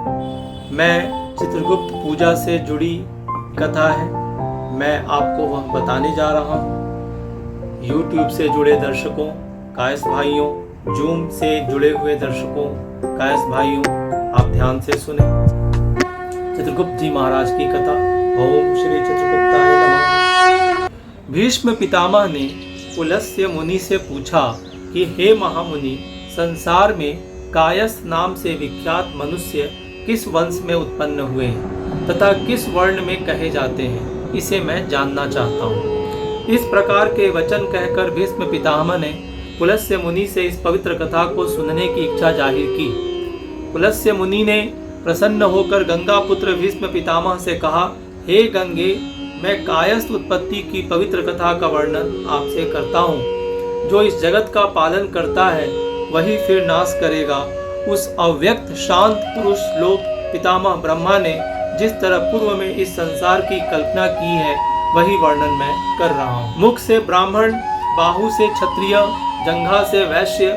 मैं चित्रगुप्त पूजा से जुड़ी कथा है, मैं आपको वह बताने जा रहा हूँ। यूट्यूब से जुड़े दर्शकों, कायस्थ भाइयों, जूम से जुड़े हुए दर्शकों, कायस्थ भाइयों, आप ध्यान से सुने। चित्रगुप्त जी महाराज की कथा। ओम श्री चित्रगुप्ताय नमः। भीष्म पितामह ने पुलस्त्य मुनि से पूछा कि हे महामुनि, संसार में कायस्थ नाम से विख्यात मनुष्य किस वंश में उत्पन्न हुए हैं तथा किस वर्ण में कहे जाते हैं, इसे मैं जानना चाहता हूँ। इस प्रकार के वचन कहकर भीष्म पितामह ने पुलस्त्य मुनि से इस पवित्र कथा को सुनने की इच्छा जाहिर की। पुलस्त्य मुनि ने प्रसन्न होकर गंगा पुत्र भीष्म पितामह से कहा, हे गंगे, मैं कायस्थ उत्पत्ति की पवित्र कथा का वर्णन आपसे करता हूँ। जो इस जगत का पालन करता है वही फिर नाश करेगा। उस अव्यक्त शांत पुरुष लोक पितामह ब्रह्मा ने जिस तरह पूर्व में इस संसार की कल्पना की है, वही वर्णन मैं कर रहा हूँ। मुख से ब्राह्मण, बाहु से क्षत्रिय, जंघा से वैश्य,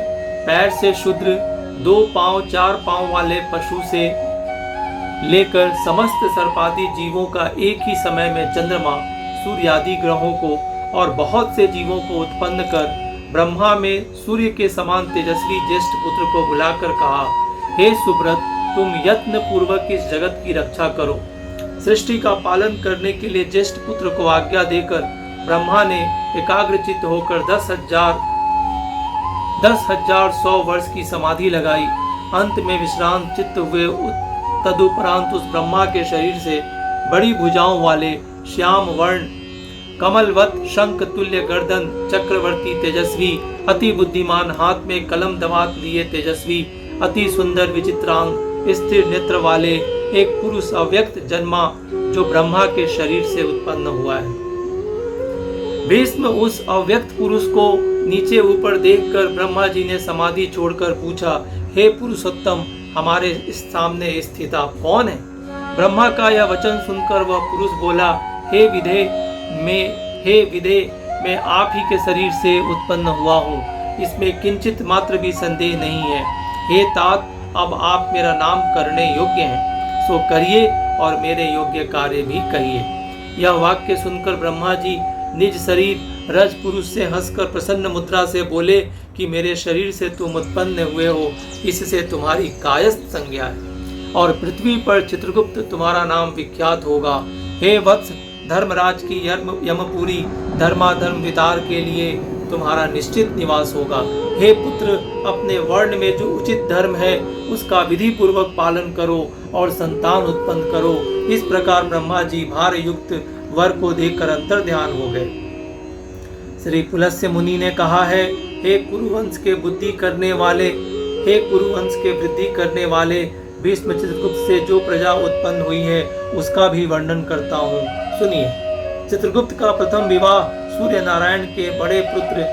पैर से शूद्र, 2 पांव 4 पांव वाले पशु से लेकर समस्त सर्पादि जीवों का एक ही समय में चंद्रमा, सूर्य आदि ग्रहों को और बहुत से जीवों को उत्पन्न कर ब्रह्मा में सूर्य के समान तेजस्वी ज्येष्ठ पुत्र को बुलाकर कहा, हे सुब्रत, तुम यत्न पूर्वक इस जगत की रक्षा करो। सृष्टि का पालन करने के लिए ज्येष्ठ पुत्र को आज्ञा देकर ब्रह्मा ने एकाग्रचित्त होकर 10,100 वर्ष की समाधि लगाई। अंत में विश्रांत चित्त हुए। तदुपरांत उस ब्रह्मा के शरीर से बड़ी भुजाओं वाले श्याम वर्ण, कमलवत शंख तुल्य गर्दन, चक्रवर्ती तेजस्वी, अति बुद्धिमान, हाथ में कलम दवात लिए तेजस्वी, अति सुंदर विचित्रांग, स्थिर नेत्र वाले एक पुरुष अव्यक्त जन्मा, जो ब्रह्मा के शरीर से उत्पन्न हुआ है। भीष्म उस अव्यक्त पुरुष को नीचे ऊपर देखकर ब्रह्मा जी ने समाधि छोड़कर पूछा, हे पुरुषोत्तम, हमारे सामने स्थित आप कौन है? ब्रह्मा का यह वचन सुनकर वह पुरुष बोला, हे विधे, मैं आप ही के शरीर से उत्पन्न हुआ हूँ, इसमें किंचित मात्र भी संदेह नहीं है। हे तात, अब आप मेरा नाम करने योग्य हैं, सो करिए और मेरे योग्य कार्य भी कहिए। यह वाक्य सुनकर ब्रह्मा जी निज शरीर रज पुरुष से हंसकर प्रसन्न मुद्रा से बोले कि मेरे शरीर से तुम उत्पन्न हुए हो, इससे तुम्हारी कायस्थ संज्ञा है और पृथ्वी पर चित्रगुप्त तुम्हारा नाम विख्यात होगा। हे वत्स, धर्मराज की यमपुरी धर्माधर्म वितार के लिए तुम्हारा निश्चित निवास होगा। हे पुत्र, अपने वर्ण में जो उचित धर्म है उसका विधि पूर्वक पालन करो और संतान उत्पन्न करो। इस प्रकार ब्रह्मा जी भार युक्त वर को देखकर अंतर्ध्यान हो गए। श्री पुलस्त्य मुनि ने कहा है, हे कुरुवंश के वृद्धि करने वाले भीष्म, चित्रगुप्त से जो प्रजा उत्पन्न हुई है उसका भी वर्णन करता हूँ, सुनिए। चित्रगुप्त का प्रथम विवाह सूर्य नारायण के बड़े पुत्र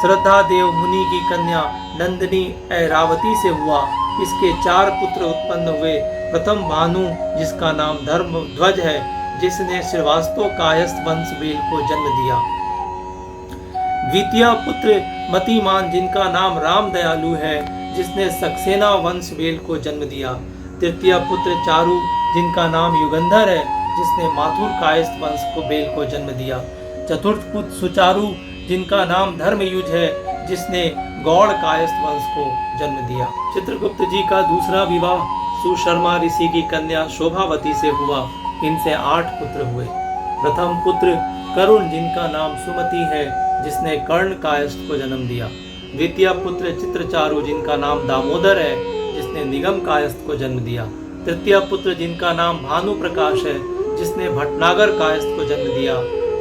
श्रद्धादेव मुनि की कन्या नंदिनी ऐरावती से हुआ। इसके 4 पुत्र उत्पन्न हुए। प्रथम भानु, जिसका नाम धर्मध्वज है, जिसने श्रीवास्तव कायस्थ वंश बेल को जन्म दिया। द्वितीय पुत्र मतिमान, जिनका नाम राम दयालु है, जिसने सक्सेना वंश बेल को जन्म दिया। तृतीय पुत्र चारु, जिनका नाम युगंधर है, जिसने माथुर कायस्थ वंश को बेल को जन्म दिया। चतुर्थ पुत्र सुचारु, जिनका नाम धर्मयुज है, जिसने गौड़ कायस्थ वंश को जन्म दिया। चित्रगुप्त जी का दूसरा विवाह सुशर्मा ऋषि की कन्या शोभावती से हुआ। इनसे 8 पुत्र हुए। प्रथम पुत्र करुण, जिनका नाम सुमति है, जिसने कर्ण कायस्थ को जन्म दिया। द्वितीय पुत्र चित्रचारु, जिनका नाम दामोदर है, जिसने निगम कायस्थ को जन्म दिया। तृतीय पुत्र, जिनका नाम भानु प्रकाश है, जिसने भटनागर कायस्थ को जन्म दिया,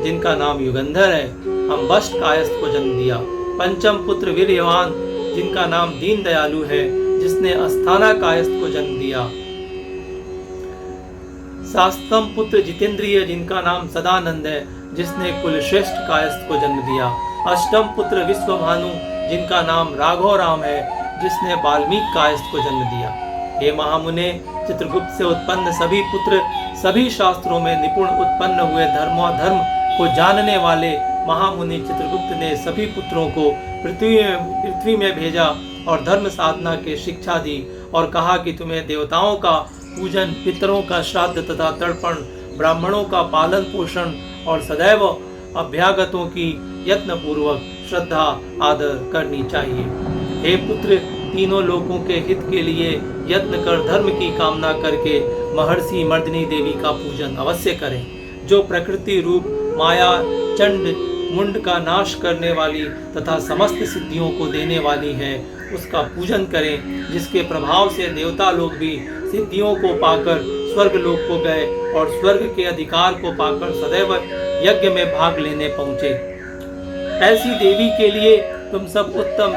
जिनका नाम युगंधर है, अम्बष्ट कायस्थ को जन्म दिया। पंचम पुत्र वीर्यवान, जिनका नाम दीन दयालु है, जिसने अस्थाना कायस्थ को जन्म दिया। सातम पुत्र जितेंद्रिय, जिनका नाम सदानंद है, जिसने कुलश्रेष्ठ कायस्थ को जन्म दिया। अष्टम पुत्र विश्वभानु, जिनका नाम राघव राम है, जिसने वाल्मीकि कायस्थ को जन्म दिया। हे महामुने, चित्रगुप्त से उत्पन्न सभी पुत्र सभी शास्त्रों में निपुण उत्पन्न हुए। धर्माधर्म को जानने वाले महामुनि चित्रगुप्त ने सभी पुत्रों को पृथ्वी में भेजा और धर्म साधना के शिक्षा दी और कहा कि तुम्हें देवताओं का पूजन, पितरों का श्राद्ध तथा तर्पण, ब्राह्मणों का पालन पोषण और सदैव अभ्यागतों की यत्न पूर्वक श्रद्धा आदर करनी चाहिए। हे पुत्र, तीनों लोगों के हित के लिए यत्न कर धर्म की कामना करके महर्षि मर्दिनी देवी का पूजन अवश्य करें, जो प्रकृति रूप माया चंड मुंड का नाश करने वाली तथा समस्त सिद्धियों को देने वाली है। उसका पूजन करें, जिसके प्रभाव से देवता लोग भी सिद्धियों को पाकर स्वर्ग लोक को गए और स्वर्ग के अधिकार को पाकर सदैव यज्ञ में भाग लेने पहुंचे। ऐसी देवी के लिए तुम सब उत्तम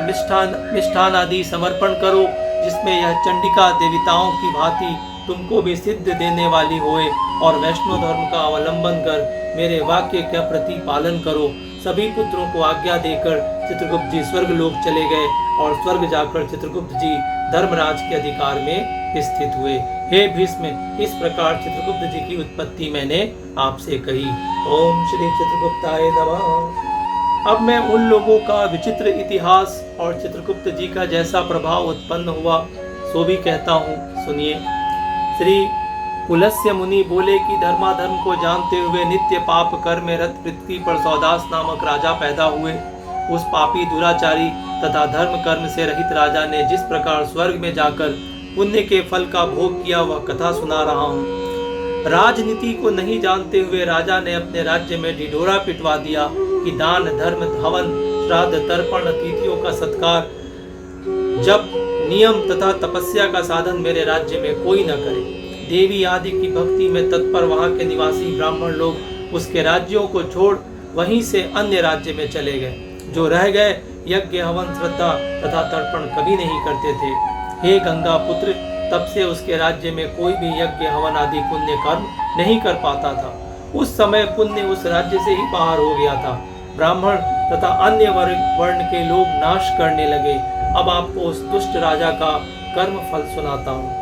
मिष्ठान आदि समर्पण करो, जिसमें यह चंडिका देवताओं की भांति तुमको भी सिद्ध देने वाली होए, और वैष्णव धर्म का अवलंबन कर मेरे वाक्य का प्रति पालन करो। सभी पुत्रों को आज्ञा देकर चित्रगुप्त जी स्वर्ग लोक चले गए और स्वर्ग जाकर चित्रगुप्त जी धर्मराज के अधिकार में स्थित हुए। हे भीष्म, इस प्रकार चित्रगुप्त जी की उत्पत्ति मैंने आपसे कही। ओम श्री चित्रगुप्ताय नमः। अब मैं उन लोगों का विचित्र इतिहास और चित्रगुप्त जी का जैसा प्रभाव उत्पन्न हुआ सो भी कहता हूँ, सुनिए। श्री पुलस्त्य मुनि बोले कि धर्माधर्म को जानते हुए नित्य पाप कर्म में रत पृथ्वी पर सौदास नामक राजा पैदा हुए। उस पापी दुराचारी तथा धर्म कर्म से रहित राजा ने जिस प्रकार स्वर्ग में जाकर पुण्य के फल का भोग किया, वह कथा सुना रहा हूँ। राजनीति को नहीं जानते हुए राजा ने अपने राज्य में ढिढोरा पिटवा दिया कि दान धर्म हवन श्राद्ध तर्पण अतिथियों का सत्कार जब नियम तथा तपस्या का साधन मेरे राज्य में कोई न करे। देवी आदि की भक्ति में तत्पर वहां के निवासी ब्राह्मण लोग उसके राज्यों को छोड़ वहीं से अन्य राज्य में चले गए। जो रह गए यज्ञ हवन श्रद्धा तथा तर्पण कभी नहीं करते थे। हे गंगा पुत्र, तब से उसके राज्य में कोई भी यज्ञ हवन आदि पुण्य कर्म नहीं कर पाता था। उस समय पुण्य उस राज्य से ही बाहर हो गया था। ब्राह्मण तथा अन्य वर्ण के लोग नाश करने लगे। अब आपको उस दुष्ट राजा का कर्म फल सुनाता हूँ।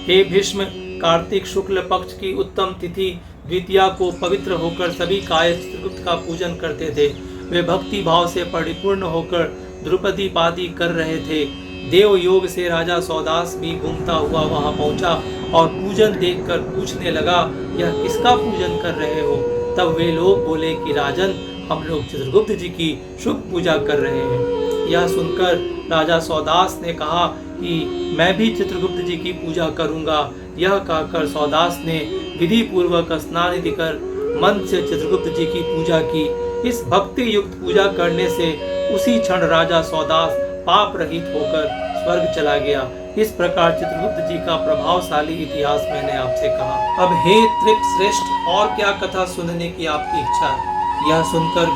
हे भीष्म, कार्तिक शुक्ल पक्ष की उत्तम तिथि द्वितीया को पवित्र होकर सभी कायस्थ चित्रगुप्त का पूजन करते थे। वे भक्ति भाव से परिपूर्ण होकर द्रुपदी पादी कर रहे थे। देव योग से राजा सौदास भी घूमता हुआ वहां पहुंचा और पूजन देखकर पूछने लगा, यह किसका पूजन कर रहे हो? तब वे लोग बोले कि राजन, हम लोग चित्रगुप्त जी की शुभ पूजा कर रहे हैं। यह सुनकर राजा सौदास ने कहा कि मैं भी चित्रगुप्त जी की पूजा करूंगा। यह कहकर सौदास ने विधि पूर्वक स्नान आदि कर मन से चित्रगुप्त जी की पूजा की। इस भक्ति युक्त पूजा करने से उसी क्षण राजा सौदास पाप रहित होकर स्वर्ग चला गया। इस प्रकार चित्रगुप्त जी का प्रभावशाली इतिहास मैंने आपसे कहा। अब हे त्रिप श्रेष्ठ, और क्या कथा सुनने की आपकी इच्छा है? यह सुनकर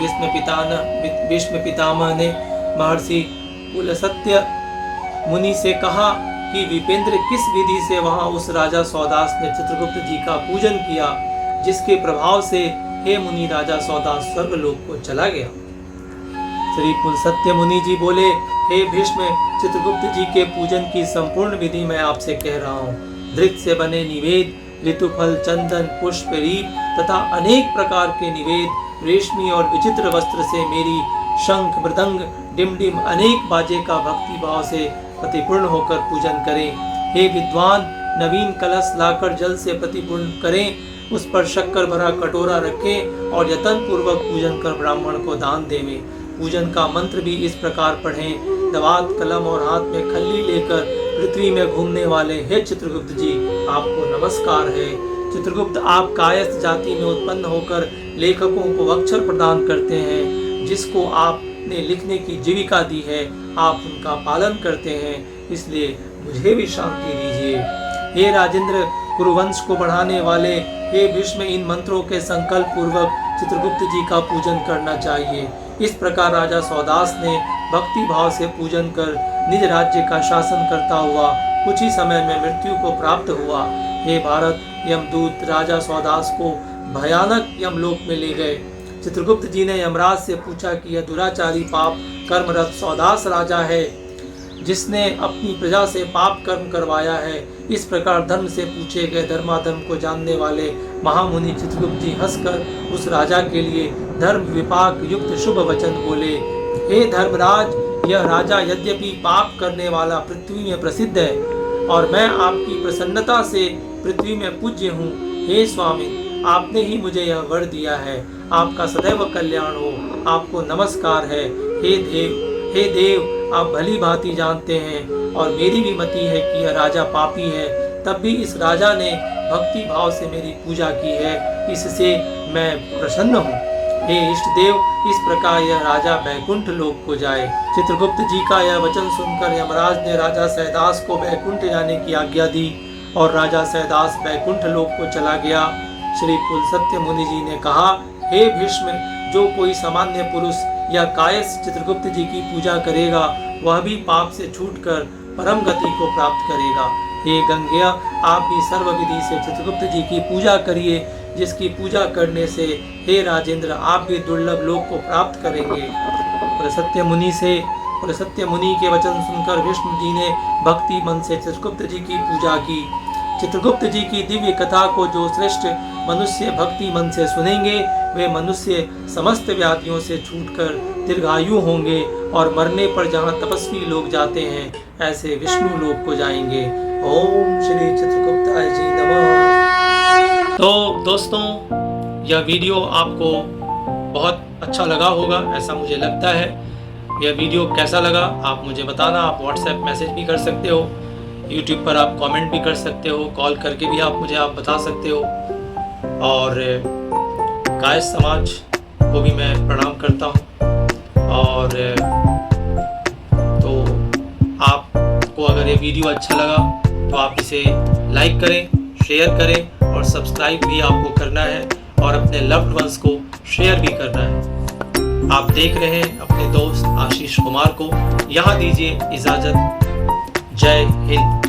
भीष्म पितामह ने महर्षि पुलस्त्य मुनि से कहा कि विपेंद्र, किस विधि से वहां उस राजा सौदास ने चित्रगुप्त जी का पूजन किया, जिसके प्रभाव से हे मुनि राजा सौदास स्वर्गलोक को चला गया? श्री पुलस्त्य मुनि जी बोले, हे भीष्म, चित्रगुप्त जी के पूजन की संपूर्ण विधि मैं आपसे कह रहा हूँ। धृत से बने निवेद, ऋतुफल, चंदन, पुष्प, रीप तथा अनेक प्रकार के निवेद, रेशमी और विचित्र वस्त्र से मेरी शंख, मृदंग, डिमडिम अनेक बाजे का भक्ति भाव से प्रतिपूर्ण होकर पूजन करें। हे विद्वान, नवीन कलश लाकर जल से प्रतिपूर्ण करें, उस पर शक्कर भरा कटोरा रखें और यतन पूर्वक पूजन कर ब्राह्मण को दान देवें। पूजन का मंत्र भी इस प्रकार पढ़ें। दवात, कलम और हाथ में खल्ली लेकर पृथ्वी में घूमने वाले हे चित्रगुप्त जी, आपको नमस्कार है। चित्रगुप्त, आप कायस्थ जाति में उत्पन्न होकर लेखकों को अक्षर प्रदान करते हैं। जिसको आपने लिखने की जीविका दी है, आप उनका पालन करते हैं, इसलिए मुझे भी शांति दीजिए। हे राजेंद्र, कुरुवंश को बढ़ाने वाले हे भीष्म, इन मंत्रों के संकल्प पूर्वक चित्रगुप्त जी का पूजन करना चाहिए। इस प्रकार राजा सौदास ने भक्ति भाव से पूजन कर निज राज्य का शासन करता हुआ कुछ ही समय में मृत्यु को प्राप्त हुआ। हे भारत, यमदूत राजा सौदास को भयानक यमलोक में ले गए। चित्रगुप्त जी ने यमराज से पूछा कि यह दुराचारी पाप कर्मरत सौदास राजा है, जिसने अपनी प्रजा से पाप कर्म करवाया है। इस प्रकार धर्म से पूछे गए धर्माधर्म को जानने वाले महामुनि चित्रगुप्त जी हंसकर उस राजा के लिए धर्म विपाक युक्त शुभ वचन बोले। हे धर्मराज, यह राजा यद्यपि पाप करने वाला पृथ्वी में प्रसिद्ध है और मैं आपकी प्रसन्नता से पृथ्वी में पूज्य हूँ। हे स्वामी, आपने ही मुझे यह वर दिया है। आपका सदैव कल्याण हो। आपको नमस्कार है। हे देव, आप भली भांति जानते हैं और मेरी भी मति है कि यह राजा पापी है, तब भी इस राजा ने भक्ति भाव से मेरी पूजा की है, इससे मैं प्रसन्न हूँ। हे इष्ट देव, इस प्रकार यह राजा बैकुंठ लोक को जाए। चित्रगुप्त जी का यह वचन सुनकर यमराज ने राजा सैदास को बैकुंठ जाने की आज्ञा दी और राजा सैदास बैकुंठ लोक को चला गया। श्री पुलस्त्य मुनि जी ने कहा, हे भीष्म, जो कोई सामान्य पुरुष या कायस्थ चित्रगुप्त जी की पूजा करेगा वह भी पाप से छूटकर परम गति को प्राप्त करेगा। हे गंगेय, आप भी सर्व विधि से चित्रगुप्त जी की पूजा करिए, जिसकी पूजा करने से हे राजेंद्र आप भी दुर्लभ लोक को प्राप्त करेंगे। पुलस्त्य मुनि के वचन सुनकर विष्णु जी ने भक्ति मन से चित्रगुप्त जी की पूजा की। चित्रगुप्त जी की दिव्य कथा को जो श्रेष्ठ मनुष्य भक्ति मन से सुनेंगे वे मनुष्य समस्त व्याधियों से छूटकर दीर्घायु होंगे और मरने पर जहाँ तपस्वी लोग जाते हैं ऐसे विष्णु लोक को जाएंगे। ओम श्री चित्रगुप्ताय जी नमः। तो दोस्तों, यह वीडियो आपको बहुत अच्छा लगा होगा, ऐसा मुझे लगता है। यह वीडियो कैसा लगा आप मुझे बताना। आप व्हाट्सएप मैसेज भी कर सकते हो, यूट्यूब पर आप कमेंट भी कर सकते हो, कॉल करके भी आप मुझे बता सकते हो। और कायस्थ समाज को भी मैं प्रणाम करता हूँ। और तो आपको अगर ये वीडियो अच्छा लगा तो आप इसे लाइक करें, शेयर करें और सब्सक्राइब भी आपको करना है और अपने लव्ड वंस को शेयर भी करना है। आप देख रहे हैं अपने दोस्त आशीष कुमार को। यहाँ दीजिए इजाज़त। जय हिंद।